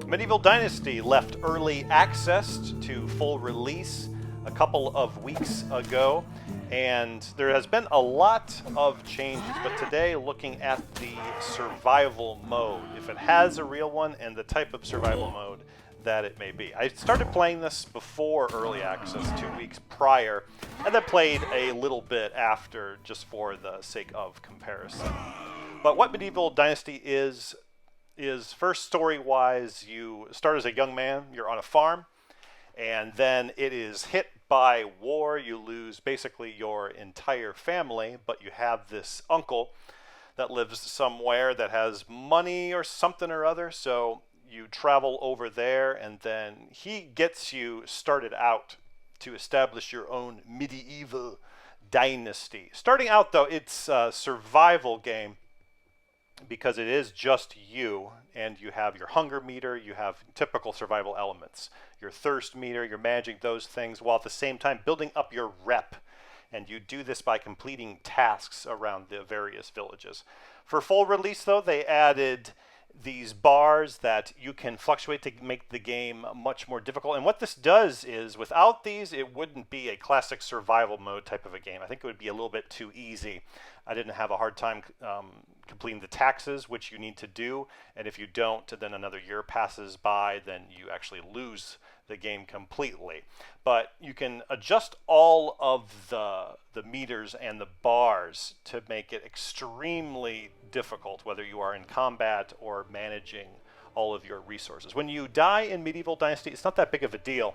Medieval Dynasty left early access to full release a couple of weeks ago, and there has been a lot of changes, but today looking at the survival mode, if it has a real one, and the type of survival mode that it may be. I started playing this before early access 2 weeks prior, and then played a little bit after just for the sake of comparison. But what Medieval Dynasty is first, story-wise, you start as a young man, you're on a farm, and then it is hit by war. You lose basically your entire family, but you have this uncle that lives somewhere that has money or something or other, so you travel over there, and then he gets you started out to establish your own medieval dynasty. Starting out, though, it's a survival game, because it is just you, and you have your hunger meter, you have typical survival elements, your thirst meter, you're managing those things while at the same time building up your rep. And you do this by completing tasks around the various villages. For full release, though, they added these bars that you can fluctuate to make the game much more difficult. And what this does is, without these, it wouldn't be a classic survival mode type of a game. I think it would be a little bit too easy. I didn't have a hard time completing the taxes, which you need to do. And if you don't, then another year passes by, then you actually lose the game completely. But you can adjust all of the meters and the bars to make it extremely difficult, whether you are in combat or managing all of your resources. When you die in Medieval Dynasty, it's not that big of a deal,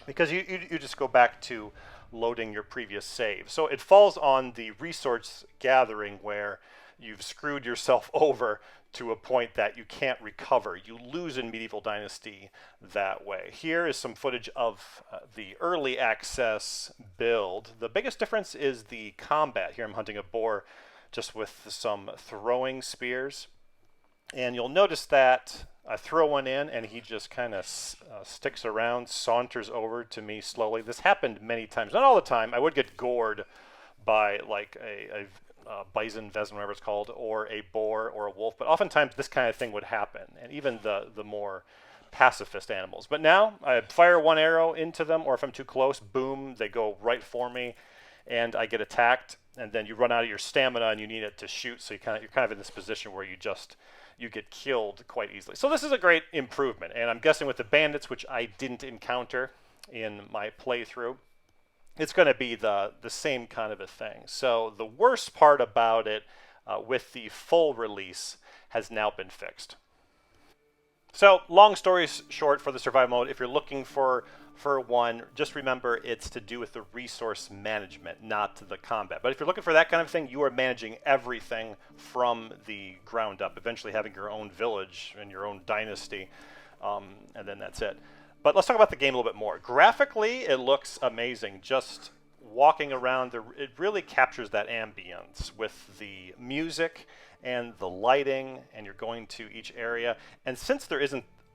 because you just go back to loading your previous save. So it falls on the resource gathering where you've screwed yourself over to a point that you can't recover. You lose in Medieval Dynasty that way. Here is some footage of the early access build. The biggest difference is the combat. Here I'm hunting a boar just with some throwing spears. And you'll notice that I throw one in and he just kind of sticks around, saunters over to me slowly. This happened many times. Not all the time. I would get gored by like a bison, vezin, whatever it's called, or a boar or a wolf, but oftentimes this kind of thing would happen, and even the more pacifist animals. But now I fire one arrow into them, or if I'm too close, boom, they go right for me, and I get attacked. And then you run out of your stamina and you need it to shoot, so you're kind of in this position where you get killed quite easily. So this is a great improvement, and I'm guessing with the bandits, which I didn't encounter in my playthrough, it's going to be the same kind of a thing. So the worst part about it with the full release has now been fixed. So long story short, for the survival mode, if you're looking for one, just remember it's to do with the resource management, not the combat. But if you're looking for that kind of thing, you are managing everything from the ground up, eventually having your own village and your own dynasty, and then that's it. But let's talk about the game a little bit more. Graphically, it looks amazing. Just walking around, it really captures that ambience with the music and the lighting, and you're going to each area. And since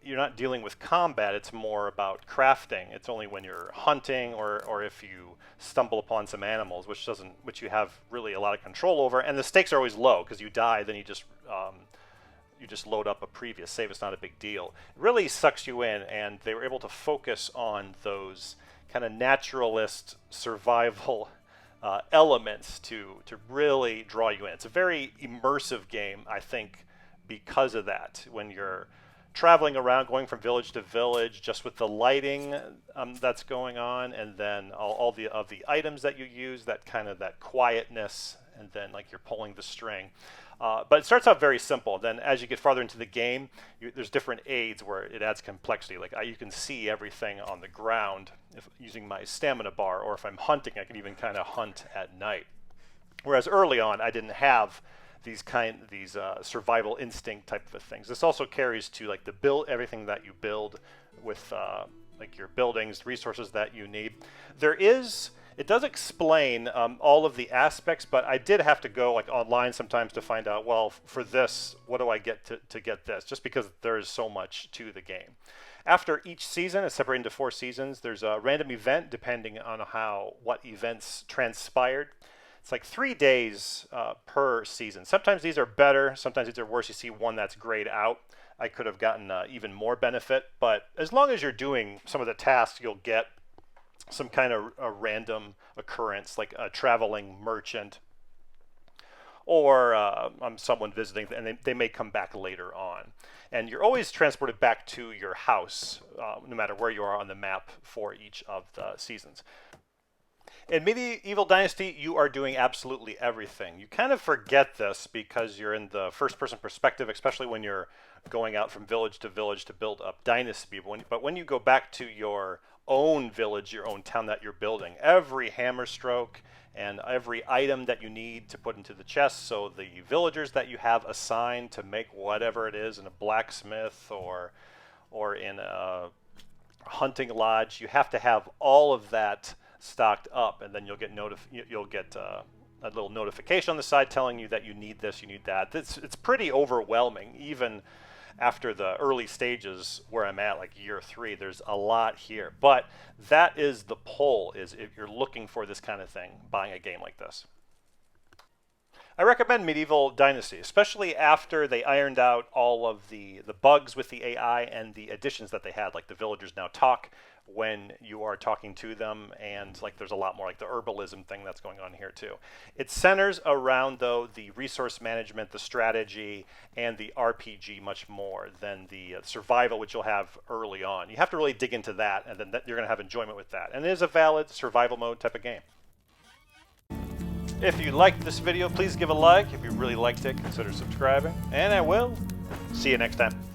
you're not dealing with combat, it's more about crafting. It's only when you're hunting or if you stumble upon some animals, which you have really a lot of control over. And the stakes are always low, because you die, then you just load up a previous save. It's not a big deal. It really sucks you in, and they were able to focus on those kind of naturalist survival elements to really draw you in. It's a very immersive game, I think, because of that. When you're traveling around, going from village to village, just with the lighting that's going on, and then all the items that you use, that quietness, and then like you're pulling the string. But it starts out very simple. Then as you get farther into the game, there's different aids where it adds complexity. Like you can see everything on the ground using my stamina bar, or if I'm hunting, I can even kind of hunt at night. Whereas early on, I didn't have these survival instinct type of things. This also carries to like everything that you build with like your buildings, resources that you need. It does explain all of the aspects, but I did have to go like online sometimes to find out, well, for this, what do I get to get this? Just because there is so much to the game. After each season, it's separated into 4 seasons. There's a random event depending on what events transpired. It's like 3 days per season. Sometimes these are better, sometimes these are worse. You see one that's grayed out. I could have gotten even more benefit, but as long as you're doing some of the tasks, you'll get some kind of a random occurrence, like a traveling merchant or someone visiting, and they may come back later on. And you're always transported back to your house, no matter where you are on the map for each of the seasons. In Medieval Dynasty, you are doing absolutely everything. You kind of forget this because you're in the first-person perspective, especially when you're going out from village to build up dynasty. But when you go back to your own village, your own town that you're building, every hammer stroke and every item that you need to put into the chest, so the villagers that you have assigned to make whatever it is in a blacksmith or in a hunting lodge, you have to have all of that stocked up, and then you'll get a little notification on the side telling you that you need this, you need that. It's pretty overwhelming, even after the early stages where I'm at, like year 3. There's a lot here, but that is the pull, is if you're looking for this kind of thing, buying a game like this. I recommend Medieval Dynasty, especially after they ironed out all of the bugs with the AI and the additions that they had, like the villagers now talk when you are talking to them, and like there's a lot more like the herbalism thing that's going on here too. It centers around, though, the resource management, the strategy, and the RPG much more than the survival, which you'll have early on. You have to really dig into that, and then you're going to have enjoyment with that. And it is a valid survival mode type of game. If you liked this video, please give a like. If you really liked it, consider subscribing, and I will see you next time.